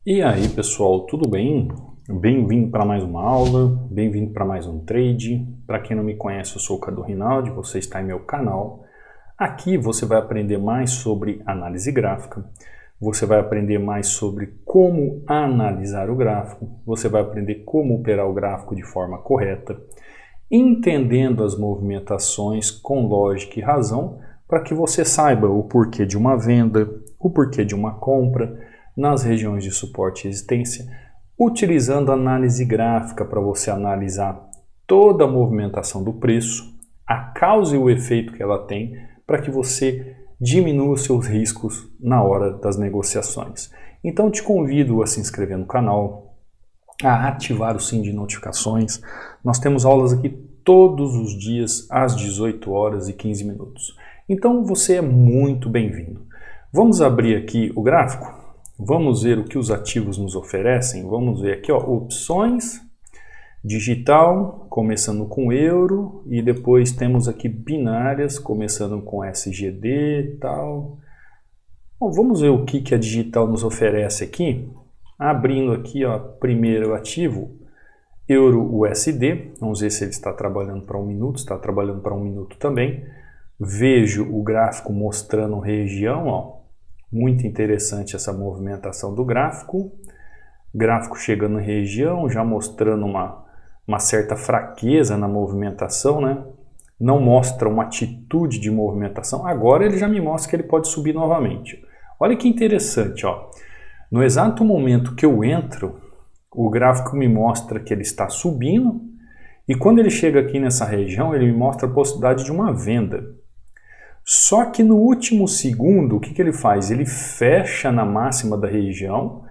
E aí pessoal, tudo bem? Bem-vindo para mais uma aula, bem-vindo para mais um trade. Para quem não me conhece, eu sou o Cadu Rinaldi, você está em meu canal. Aqui você vai aprender mais sobre análise gráfica, você vai aprender mais sobre como analisar o gráfico, você vai aprender como operar o gráfico de forma correta, entendendo as movimentações com lógica e razão, para que você saiba o porquê de uma venda, o porquê de uma compra, nas regiões de suporte e resistência, utilizando análise gráfica para você analisar toda a movimentação do preço, a causa e o efeito que ela tem, para que você diminua seus riscos na hora das negociações. Então te convido a se inscrever no canal, a ativar o sininho de notificações. Nós temos aulas aqui todos os dias às 18 horas e 15 minutos. Então você é muito bem-vindo. Vamos abrir aqui o gráfico? Vamos ver o que os ativos nos oferecem. Vamos ver aqui, ó, opções, digital, começando com euro, e depois temos aqui binárias, começando com SGD e tal. Bom, vamos ver o que a digital nos oferece aqui. Abrindo aqui, ó, primeiro ativo, euro USD. Vamos ver se ele está trabalhando para 1 minuto, está trabalhando para 1 minuto também. Vejo o gráfico mostrando região, ó. Muito interessante essa movimentação do gráfico. Gráfico chegando em região, já mostrando uma certa fraqueza na movimentação, né? Não mostra uma atitude de movimentação. Agora ele já me mostra que ele pode subir novamente. Olha que interessante, ó. No exato momento que eu entro, o gráfico me mostra que ele está subindo, e quando ele chega aqui nessa região, ele me mostra a possibilidade de uma venda. Só que no último segundo, o que ele faz? Ele fecha na máxima da região,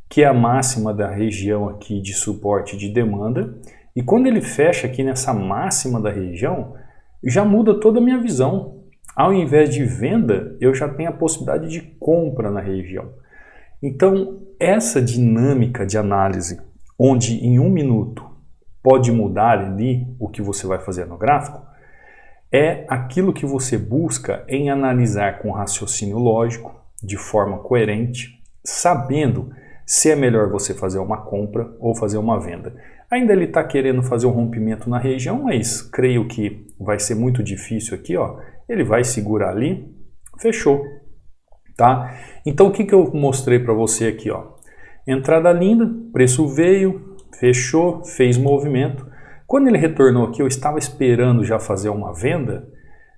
que é a máxima da região aqui de suporte e de demanda, e quando ele fecha aqui nessa máxima da região, já muda toda a minha visão. Ao invés de venda, eu já tenho a possibilidade de compra na região. Então, essa dinâmica de análise, onde em 1 minuto pode mudar ali o que você vai fazer no gráfico, é aquilo que você busca em analisar com raciocínio lógico, de forma coerente, sabendo se é melhor você fazer uma compra ou fazer uma venda. Ainda ele está querendo fazer um rompimento na região, mas creio que vai ser muito difícil aqui, ó. Ele vai segurar ali, fechou, tá? Então o que eu mostrei para você aqui, ó? Entrada linda, preço veio, fechou, fez movimento. Quando ele retornou aqui, eu estava esperando já fazer uma venda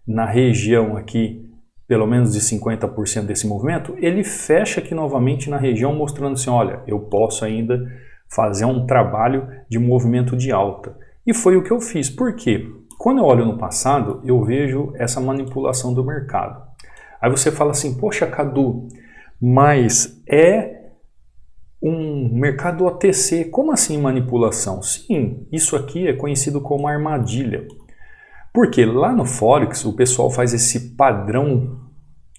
na região aqui, pelo menos de 50% desse movimento, ele fecha aqui novamente na região mostrando assim, olha, eu posso ainda fazer um trabalho de movimento de alta. E foi o que eu fiz. Por quê? Quando eu olho no passado, eu vejo essa manipulação do mercado. Aí você fala assim, poxa, Cadu, mas é um mercado OTC, como assim manipulação? Sim, isso aqui é conhecido como armadilha. Porque lá no Forex o pessoal faz esse padrão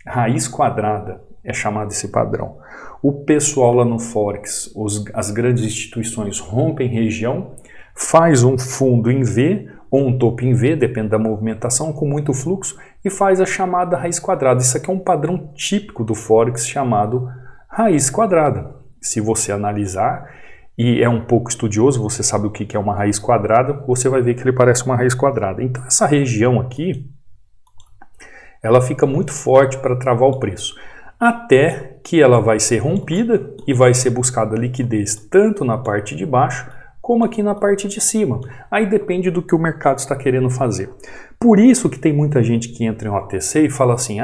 raiz quadrada, é chamado esse padrão. O pessoal lá no Forex, as grandes instituições rompem região, faz um fundo em V ou um topo em V, depende da movimentação, com muito fluxo, e faz a chamada raiz quadrada. Isso aqui é um padrão típico do Forex chamado raiz quadrada. Se você analisar, e é um pouco estudioso, você sabe o que é uma raiz quadrada, você vai ver que ele parece uma raiz quadrada. Então essa região aqui, ela fica muito forte para travar o preço. Até que ela vai ser rompida e vai ser buscada liquidez tanto na parte de baixo, como aqui na parte de cima. Aí depende do que o mercado está querendo fazer. Por isso que tem muita gente que entra em OTC e fala assim,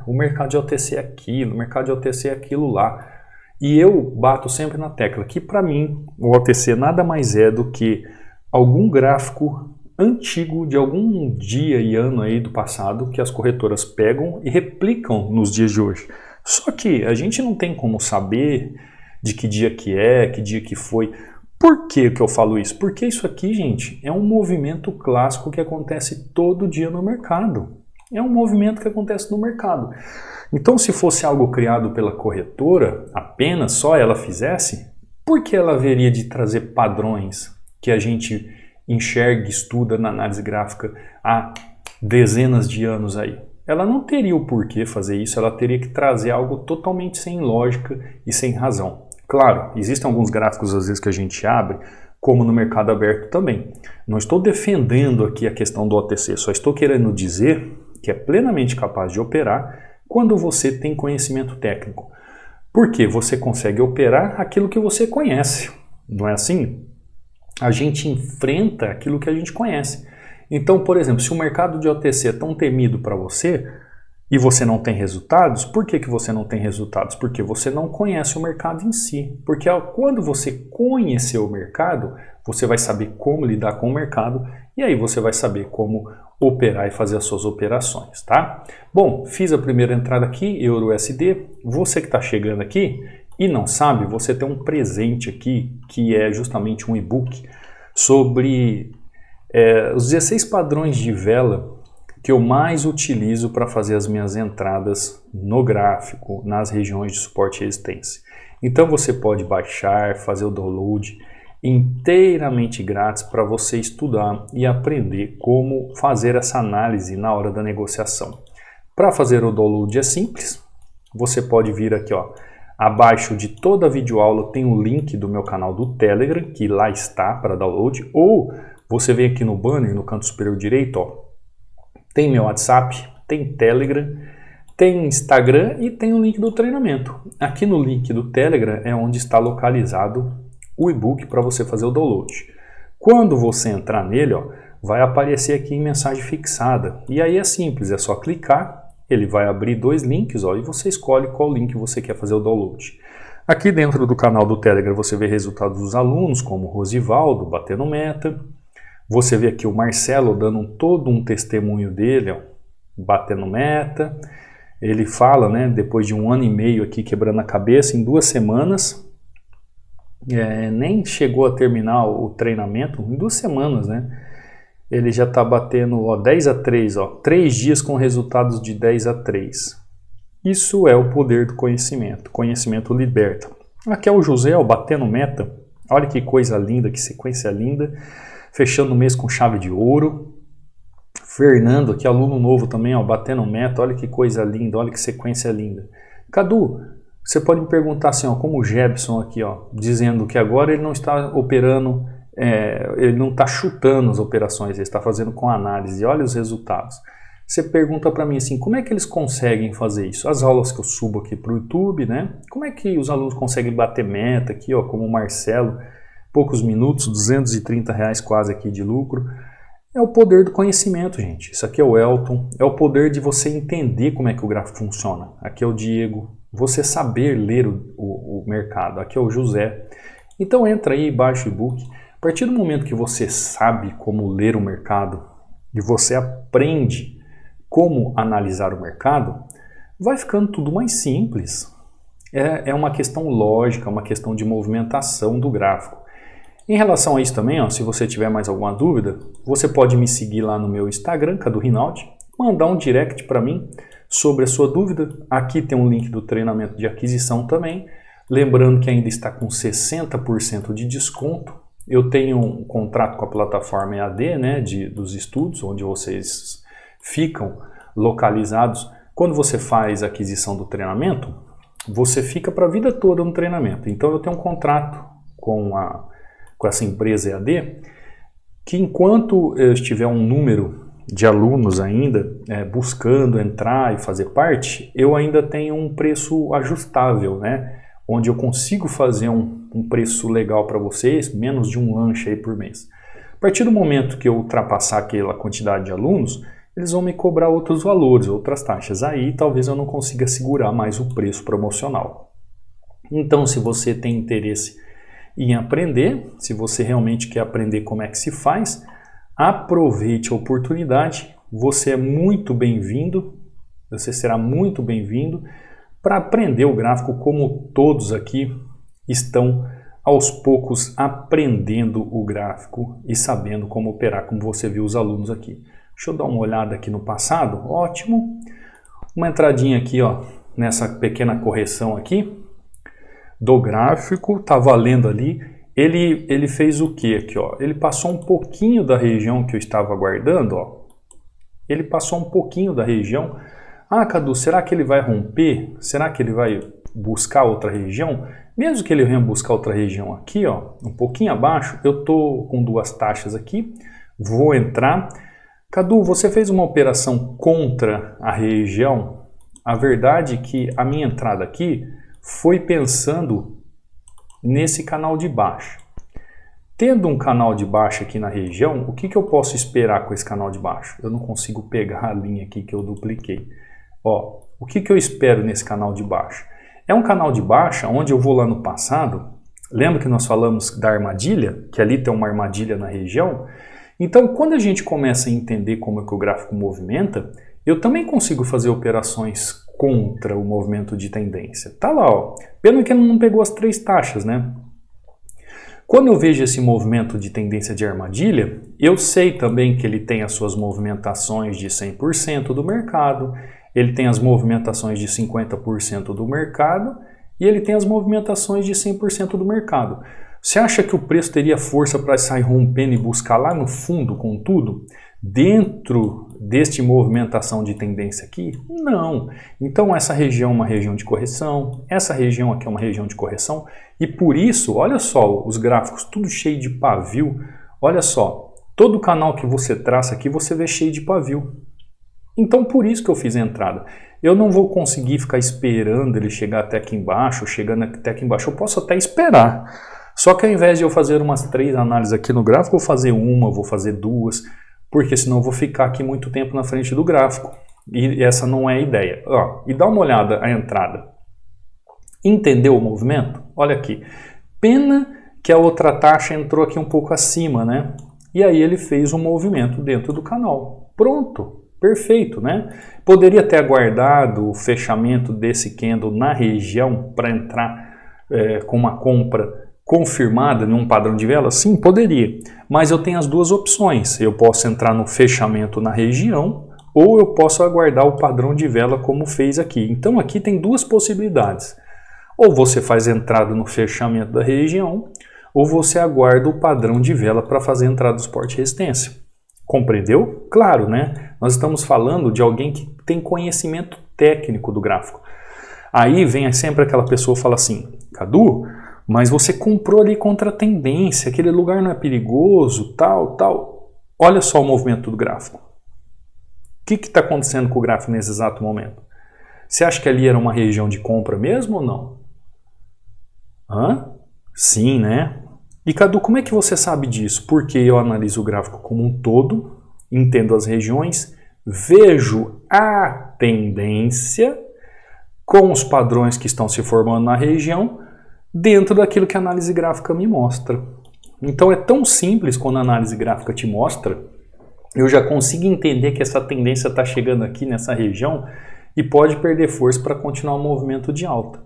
o mercado de OTC é aquilo, o mercado de OTC é aquilo lá. E eu bato sempre na tecla que, para mim, o OTC nada mais é do que algum gráfico antigo de algum dia e ano aí do passado que as corretoras pegam e replicam nos dias de hoje. Só que a gente não tem como saber de que dia que foi. Por que eu falo isso? Porque isso aqui, gente, é um movimento clássico que acontece todo dia no mercado. É um movimento que acontece no mercado. Então, se fosse algo criado pela corretora, apenas só ela fizesse, por que ela haveria de trazer padrões que a gente enxerga e estuda na análise gráfica há dezenas de anos aí? ela não teria o porquê fazer isso, ela teria que trazer algo totalmente sem lógica e sem razão. Claro, existem alguns gráficos às vezes que a gente abre, como no mercado aberto também. Não estou defendendo aqui a questão do OTC, só estou querendo dizer que é plenamente capaz de operar quando você tem conhecimento técnico. Porque você consegue operar aquilo que você conhece, não é assim? A gente enfrenta aquilo que a gente conhece. Então, por exemplo, se o mercado de OTC é tão temido para você e você não tem resultados, por que você não tem resultados? Porque você não conhece o mercado em si. Porque quando você conhecer o mercado, você vai saber como lidar com o mercado e aí você vai saber como operar e fazer as suas operações, tá? Bom, fiz a primeira entrada aqui, EURUSD. Você que está chegando aqui e não sabe, você tem um presente aqui que é justamente um e-book sobre os 16 padrões de vela que eu mais utilizo para fazer as minhas entradas no gráfico, nas regiões de suporte e resistência. Então você pode baixar, fazer o download inteiramente grátis para você estudar e aprender como fazer essa análise na hora da negociação. Para fazer o download é simples, você pode vir aqui, ó, abaixo de toda a videoaula tem o link do meu canal do Telegram, que lá está para download, ou você vem aqui no banner, no canto superior direito, ó, tem meu WhatsApp, tem Telegram, tem Instagram e tem o link do treinamento. Aqui no link do Telegram é onde está localizado o e-book para você fazer o download. Quando você entrar nele, ó, vai aparecer aqui em mensagem fixada. E aí é simples, é só clicar, ele vai abrir dois links, ó, e você escolhe qual link você quer fazer o download. Aqui dentro do canal do Telegram você vê resultados dos alunos, como o Rosivaldo batendo meta. Você vê aqui o Marcelo dando todo um testemunho dele, ó, batendo meta. Ele fala, né, depois de 1 ano e meio aqui quebrando a cabeça, em 2 semanas, nem chegou a terminar o treinamento, em 2 semanas, né? Ele já está batendo 10-3, 3 dias com resultados de 10-3. Isso é o poder do conhecimento. Conhecimento liberta. Aqui é o José, ó, batendo meta. Olha que coisa linda, que sequência linda. Fechando o mês com chave de ouro. Fernando, aqui aluno novo também, ó, batendo meta. Olha que coisa linda, olha que sequência linda. Cadu, você pode me perguntar assim, ó, como o Jebson aqui, ó, dizendo que agora ele não está operando, ele não está chutando as operações, ele está fazendo com análise. Olha os resultados. Você pergunta para mim assim, como é que eles conseguem fazer isso? As aulas que eu subo aqui para o YouTube, né? Como é que os alunos conseguem bater meta aqui, ó, como o Marcelo, poucos minutos, R$230 quase aqui de lucro. É o poder do conhecimento, gente. Isso aqui é o Elton, é o poder de você entender como é que o gráfico funciona. Aqui é o Diego, você saber ler o mercado. Aqui é o José. Então entra aí, baixa o e-book. A partir do momento que você sabe como ler o mercado e você aprende como analisar o mercado, vai ficando tudo mais simples. É uma questão lógica, uma questão de movimentação do gráfico. Em relação a isso também, ó, se você tiver mais alguma dúvida, você pode me seguir lá no meu Instagram, Cadu Rinaldi, mandar um direct para mim sobre a sua dúvida. Aqui tem um link do treinamento de aquisição também. Lembrando que ainda está com 60% de desconto. Eu tenho um contrato com a plataforma EAD, né, dos estudos, onde vocês ficam localizados. Quando você faz a aquisição do treinamento, você fica para a vida toda no treinamento. Então eu tenho um contrato com essa empresa EAD, que enquanto eu estiver um número de alunos ainda buscando entrar e fazer parte, eu ainda tenho um preço ajustável, né? Onde eu consigo fazer um preço legal para vocês, menos de um lanche aí por mês. A partir do momento que eu ultrapassar aquela quantidade de alunos, eles vão me cobrar outros valores, outras taxas. Aí talvez eu não consiga segurar mais o preço promocional. Então, se você tem interesse em aprender, se você realmente quer aprender como é que se faz, aproveite a oportunidade, você é muito bem-vindo, você será muito bem-vindo para aprender o gráfico como todos aqui estão aos poucos aprendendo o gráfico e sabendo como operar, como você viu os alunos aqui. Deixa eu dar uma olhada aqui no passado, ótimo. Uma entradinha aqui, ó, nessa pequena correção aqui do gráfico, tá valendo ali. Ele fez o que aqui, ó? Ele passou um pouquinho da região que eu estava aguardando, ó. Ele passou um pouquinho da região. Ah, Cadu, será que ele vai romper? Será que ele vai buscar outra região, mesmo que ele venha buscar outra região aqui, ó, um pouquinho abaixo, eu estou com duas taxas aqui, vou entrar. Cadu, você fez uma operação contra a região? A verdade é que a minha entrada aqui foi pensando nesse canal de baixo. Tendo um canal de baixo aqui na região, o que eu posso esperar com esse canal de baixo? Eu não consigo pegar a linha aqui que eu dupliquei. Ó, o que eu espero nesse canal de baixo? É um canal de baixa onde eu vou lá no passado. Lembra que nós falamos da armadilha? Que ali tem uma armadilha na região? Então, quando a gente começa a entender como é que o gráfico movimenta, eu também consigo fazer operações contra o movimento de tendência. Tá lá, ó. Pena que não pegou as três taxas, né? Quando eu vejo esse movimento de tendência de armadilha, eu sei também que ele tem as suas movimentações de 100% do mercado, ele tem as movimentações de 50% do mercado e ele tem as movimentações de 100% do mercado. Você acha que o preço teria força para sair rompendo e buscar lá no fundo com tudo? Dentro deste movimentação de tendência aqui? Não. Então essa região é uma região de correção, essa região aqui é uma região de correção e por isso, olha só, os gráficos tudo cheio de pavio, olha só, todo canal que você traça aqui você vê cheio de pavio. Então por isso que eu fiz a entrada. Eu não vou conseguir ficar esperando ele chegar até aqui embaixo, chegando até aqui embaixo, eu posso até esperar. Só que ao invés de eu fazer umas 3 análises aqui no gráfico, eu vou fazer uma, vou fazer 2, porque senão eu vou ficar aqui muito tempo na frente do gráfico. E essa não é a ideia. Ó, e dá uma olhada a entrada. Entendeu o movimento? Olha aqui. Pena que a outra taxa entrou aqui um pouco acima, né? E aí ele fez um movimento dentro do canal. Pronto. Perfeito, né? Poderia ter aguardado o fechamento desse candle na região para entrar com uma compra confirmada num padrão de vela? Sim, poderia. Mas eu tenho as duas opções. Eu posso entrar no fechamento na região ou eu posso aguardar o padrão de vela como fez aqui. Então aqui tem duas possibilidades. Ou você faz entrada no fechamento da região ou você aguarda o padrão de vela para fazer entrada do suporte e resistência. Compreendeu? Claro, né? Nós estamos falando de alguém que tem conhecimento técnico do gráfico. Aí vem sempre aquela pessoa e fala assim, Cadu, mas você comprou ali contra a tendência, aquele lugar não é perigoso, tal. Olha só o movimento do gráfico. O que está acontecendo com o gráfico nesse exato momento? Você acha que ali era uma região de compra mesmo ou não? Hã? Sim, né? E Cadu, como é que você sabe disso? Porque eu analiso o gráfico como um todo, entendo as regiões, vejo a tendência com os padrões que estão se formando na região, dentro daquilo que a análise gráfica me mostra. Então é tão simples quando a análise gráfica te mostra, eu já consigo entender que essa tendência está chegando aqui nessa região e pode perder força para continuar o movimento de alta.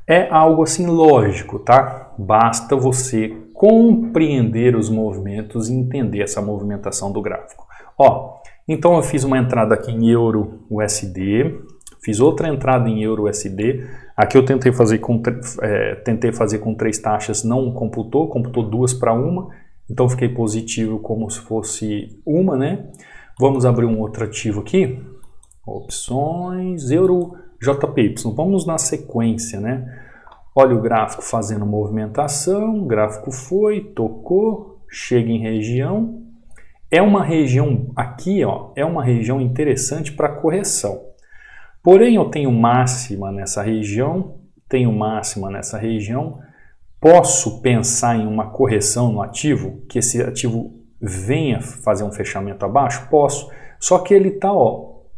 É algo assim lógico, tá? Basta você compreender os movimentos e entender essa movimentação do gráfico. Ó, então eu fiz uma entrada aqui em Euro USD, fiz outra entrada em Euro USD. Aqui eu tentei fazer com 3 taxas, não computou 2 para 1, então fiquei positivo como se fosse uma, né? Vamos abrir um outro ativo aqui, opções, Euro JPY, vamos na sequência, né? Olha o gráfico fazendo movimentação, o gráfico foi, tocou, chega em região. É uma região aqui, ó, é uma região interessante para correção. Porém, eu tenho máxima nessa região, posso pensar em uma correção no ativo, que esse ativo venha fazer um fechamento abaixo? Posso, só que ele está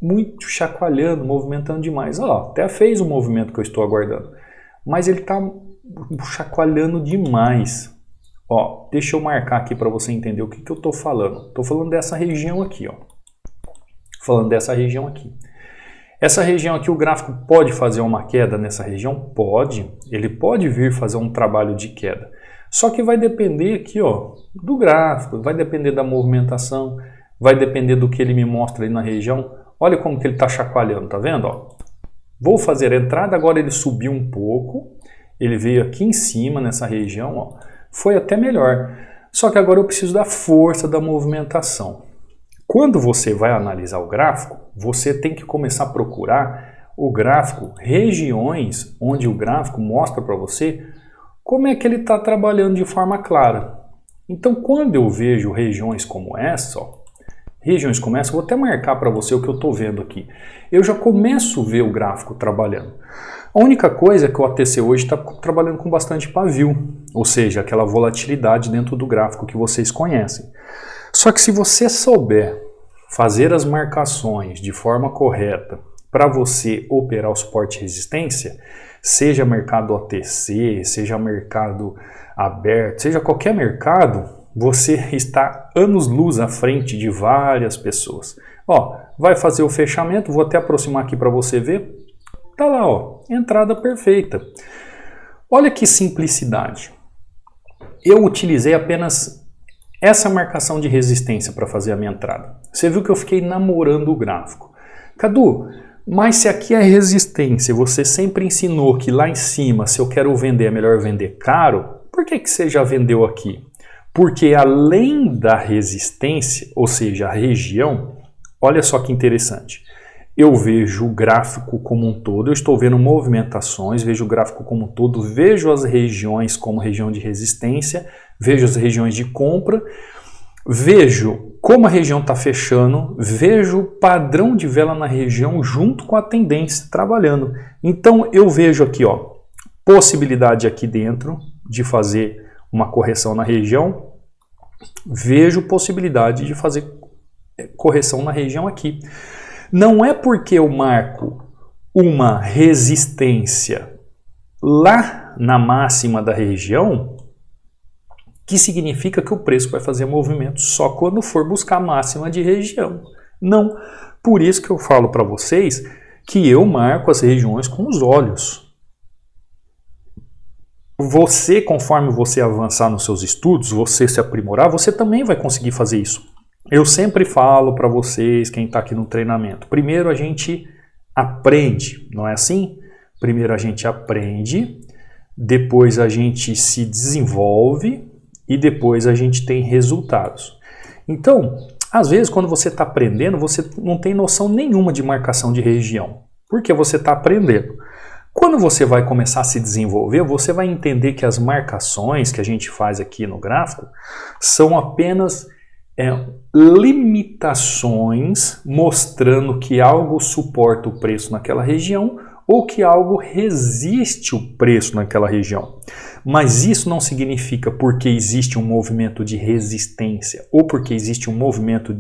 muito chacoalhando, movimentando demais. Ó, até fez o movimento que eu estou aguardando, mas ele está chacoalhando demais. Ó, deixa eu marcar aqui para você entender o que eu estou falando. Estou falando dessa região aqui, ó. Essa região aqui, o gráfico pode fazer uma queda nessa região? Pode. Ele pode vir fazer um trabalho de queda. Só que vai depender aqui, ó, do gráfico, vai depender da movimentação, vai depender do que ele me mostra aí na região. Olha como que ele está chacoalhando, tá vendo? Ó? Vou fazer a entrada, agora ele subiu um pouco, ele veio aqui em cima nessa região, ó, foi até melhor. Só que agora eu preciso da força da movimentação. Quando você vai analisar o gráfico, você tem que começar a procurar o gráfico, regiões onde o gráfico mostra para você como é que ele está trabalhando de forma clara. Então, quando eu vejo regiões como essa, ó, vou até marcar para você o que eu estou vendo aqui. Eu já começo a ver o gráfico trabalhando. A única coisa é que o ATC hoje está trabalhando com bastante pavio, ou seja, aquela volatilidade dentro do gráfico que vocês conhecem. Só que se você souber fazer as marcações de forma correta para você operar o suporte e resistência, seja mercado OTC, seja mercado aberto, seja qualquer mercado, você está anos-luz à frente de várias pessoas. Ó, vai fazer o fechamento, vou até aproximar aqui para você ver. Tá lá, ó, entrada perfeita. Olha que simplicidade. Eu utilizei apenas essa marcação de resistência para fazer a minha entrada. Você viu que eu fiquei namorando o gráfico. Cadu, mas se aqui é resistência, você sempre ensinou que lá em cima, se eu quero vender, é melhor vender caro, por que você já vendeu aqui? Porque além da resistência, ou seja, a região, olha só que interessante. Eu vejo o gráfico como um todo, eu estou vendo movimentações, vejo o gráfico como um todo, vejo as regiões como região de resistência, vejo as regiões de compra, vejo como a região está fechando, vejo o padrão de vela na região junto com a tendência trabalhando. Então eu vejo aqui, ó, possibilidade aqui dentro de fazer uma correção na região, vejo possibilidade de fazer correção na região aqui. Não é porque eu marco uma resistência lá na máxima da região que significa que o preço vai fazer movimento só quando for buscar a máxima de região. Não. Por isso que eu falo para vocês que eu marco as regiões com os olhos. Você, conforme você avançar nos seus estudos, você se aprimorar, você também vai conseguir fazer isso. Eu sempre falo para vocês, quem está aqui no treinamento, primeiro a gente aprende, não é assim? Primeiro a gente aprende, depois a gente se desenvolve e depois a gente tem resultados. Então, às vezes quando você está aprendendo, você não tem noção nenhuma de marcação de região, porque você está aprendendo. Quando você vai começar a se desenvolver, você vai entender que as marcações que a gente faz aqui no gráfico são apenas limitações mostrando que algo suporta o preço naquela região ou que algo resiste o preço naquela região. Mas isso não significa porque existe um movimento de resistência ou porque existe um movimento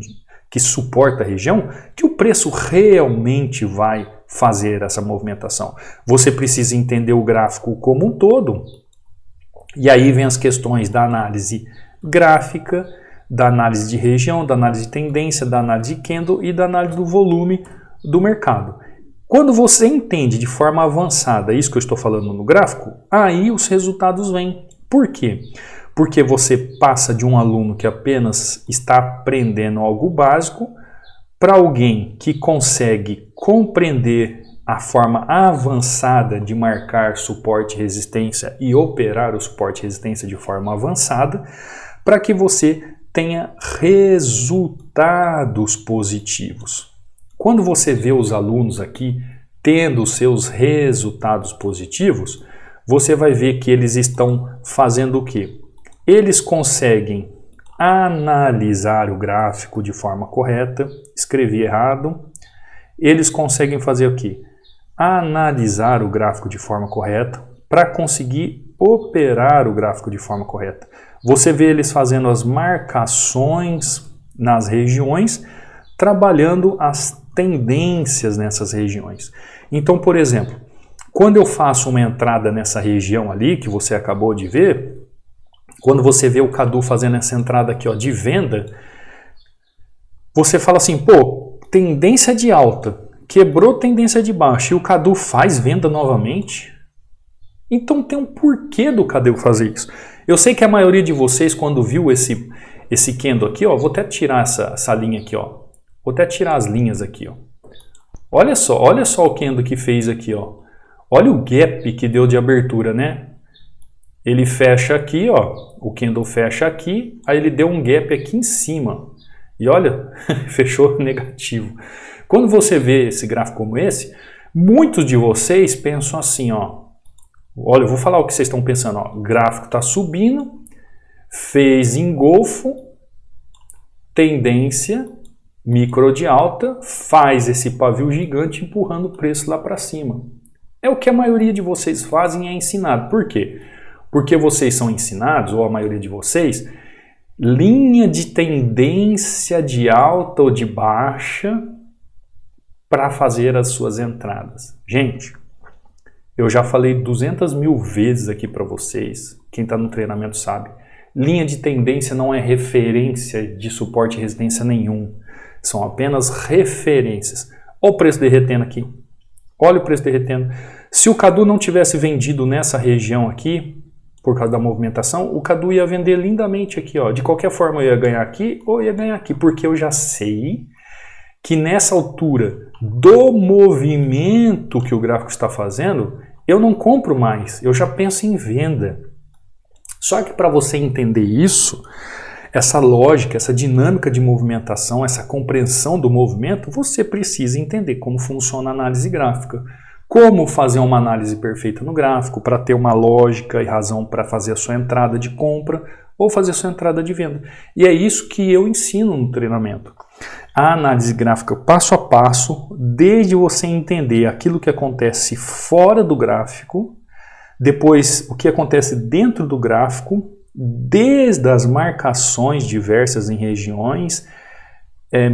que suporta a região que o preço realmente vai fazer essa movimentação. Você precisa entender o gráfico como um todo. E aí vem as questões da análise gráfica, da análise de região, da análise de tendência, da análise de candle e da análise do volume do mercado. Quando você entende de forma avançada isso que eu estou falando no gráfico, aí os resultados vêm. Por quê? Porque você passa de um aluno que apenas está aprendendo algo básico para alguém que consegue compreender a forma avançada de marcar suporte e resistência e operar o suporte e resistência de forma avançada, para que você tenha resultados positivos. Quando você vê os alunos aqui tendo os seus resultados positivos, você vai ver que eles estão fazendo o quê? Eles conseguem analisar o gráfico de forma correta, escrevi errado, eles conseguem fazer o quê? Analisar o gráfico de forma correta para conseguir operar o gráfico de forma correta. Você vê eles fazendo as marcações nas regiões, trabalhando as tendências nessas regiões. Então, por exemplo, quando eu faço uma entrada nessa região ali, que você acabou de ver, quando você vê o Cadu fazendo essa entrada aqui, ó, de venda, você fala assim, pô, tendência de alta, quebrou tendência de baixa e o Cadu faz venda novamente? Então tem um porquê do Cadu fazer isso. Eu sei que a maioria de vocês, quando viu esse candle aqui, ó, vou até tirar essa linha aqui, ó. Vou até tirar as linhas aqui, ó. Olha só o candle que fez aqui, ó. Olha o gap que deu de abertura, né? Ele fecha aqui, ó. O candle fecha aqui, aí ele deu um gap aqui em cima. E olha, fechou negativo. Quando você vê esse gráfico como esse, Muitos de vocês pensam assim, ó. Olha, eu vou falar o que vocês estão pensando, ó. O gráfico está subindo, fez engolfo, tendência, micro de alta, faz esse pavio gigante empurrando o preço lá para cima. É o que a maioria de vocês fazem e é ensinado. Por quê? Porque vocês são ensinados, ou a maioria de vocês, linha de tendência de alta ou de baixa para fazer as suas entradas. Gente, eu já falei 200 mil vezes aqui para vocês, quem está no treinamento sabe, linha de tendência não é referência de suporte e resistência nenhum, são apenas referências. Olha o preço derretendo aqui, olha o preço derretendo. Se o Cadu não tivesse vendido nessa região aqui, por causa da movimentação, o Cadu ia vender lindamente aqui, ó. De qualquer forma eu ia ganhar aqui ou ia ganhar aqui, porque eu já sei que nessa altura do movimento que o gráfico está fazendo, eu não compro mais, eu já penso em venda. Só que para você entender isso, essa lógica, essa dinâmica de movimentação, essa compreensão do movimento, você precisa entender como funciona a análise gráfica. Como fazer uma análise perfeita no gráfico, para ter uma lógica e razão para fazer a sua entrada de compra ou fazer a sua entrada de venda. E é isso que eu ensino no treinamento. A análise gráfica passo a passo, desde você entender aquilo que acontece fora do gráfico, depois o que acontece dentro do gráfico, desde as marcações diversas em regiões,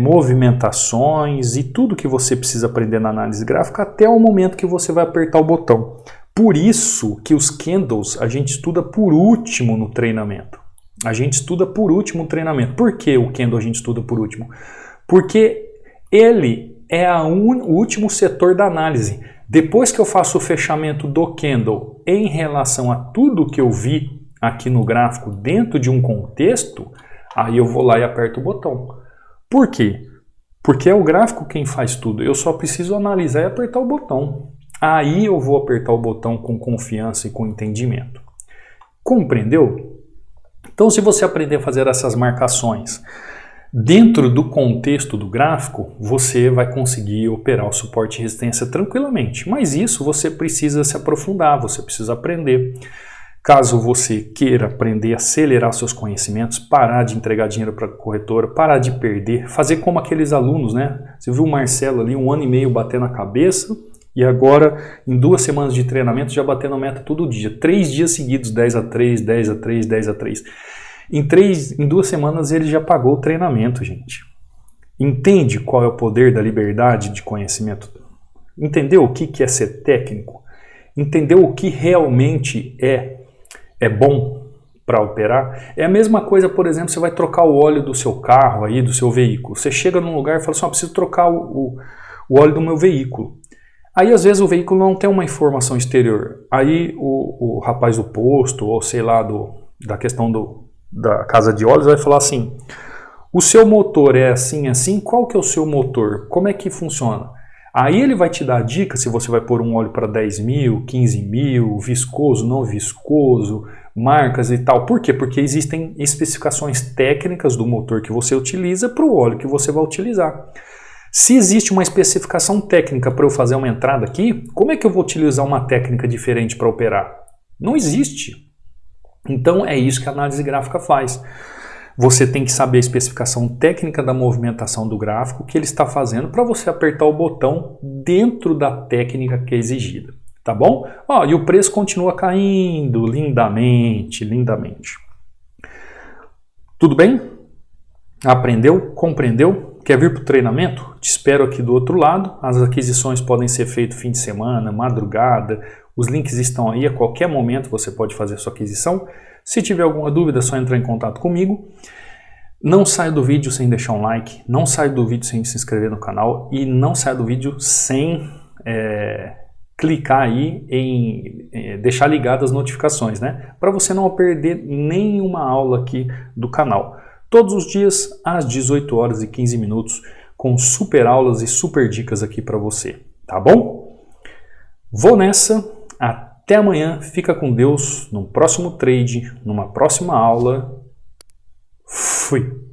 movimentações e tudo que você precisa aprender na análise gráfica até o momento que você vai apertar o botão. Por isso que os candles a gente estuda por último no treinamento. A gente estuda por último o treinamento. Por que o candle a gente estuda por último? Porque ele é o último setor da análise. Depois que eu faço o fechamento do candle em relação a tudo que eu vi aqui no gráfico dentro de um contexto, aí eu vou lá e aperto o botão. Por quê? Porque é o gráfico quem faz tudo. Eu só preciso analisar e apertar o botão. Aí eu vou apertar o botão com confiança e com entendimento. Compreendeu? Então, se você aprender a fazer essas marcações dentro do contexto do gráfico, você vai conseguir operar o suporte e resistência tranquilamente. Mas isso você precisa se aprofundar, você precisa aprender. Caso você queira aprender a acelerar seus conhecimentos, parar de entregar dinheiro para a corretora, parar de perder, fazer como aqueles alunos, né? Você viu o Marcelo ali, 1 ano e meio batendo a cabeça e agora, em 2 semanas de treinamento, já batendo meta todo dia. 3 dias seguidos, 10-3, 10-3, 10-3. Em 2 semanas ele já pagou o treinamento, gente. Entende qual é o poder da liberdade de conhecimento? Entendeu o que é ser técnico? Entendeu o que realmente é bom para operar? É a mesma coisa, por exemplo, você vai trocar o óleo do seu carro, aí, do seu veículo. Você chega num lugar e fala assim, preciso trocar o óleo do meu veículo. Aí, às vezes, o veículo não tem uma informação exterior. Aí, o rapaz do posto, ou sei lá, da questão da casa de óleos, vai falar assim, o seu motor é assim, assim, qual que é o seu motor? Como é que funciona? Aí ele vai te dar a dica se você vai pôr um óleo para 10 mil, 15 mil, viscoso, não viscoso, marcas e tal. Por quê? Porque existem especificações técnicas do motor que você utiliza para o óleo que você vai utilizar. Se existe uma especificação técnica para eu fazer uma entrada aqui, como é que eu vou utilizar uma técnica diferente para operar? Não existe. Então é isso que a análise gráfica faz. Você tem que saber a especificação técnica da movimentação do gráfico que ele está fazendo para você apertar o botão dentro da técnica que é exigida, tá bom? E o preço continua caindo lindamente, lindamente. Tudo bem? Aprendeu? Compreendeu? Quer vir para o treinamento? Te espero aqui do outro lado. As aquisições podem ser feitas fim de semana, madrugada. Os links estão aí, a qualquer momento você pode fazer sua aquisição. Se tiver alguma dúvida, é só entrar em contato comigo. Não saia do vídeo sem deixar um like, não saia do vídeo sem se inscrever no canal e não saia do vídeo sem clicar aí em deixar ligadas as notificações, né? Para você não perder nenhuma aula aqui do canal. Todos os dias às 18h15 com super aulas e super dicas aqui para você, tá bom? Vou nessa. Até amanhã, fica com Deus, no próximo trade, numa próxima aula. Fui!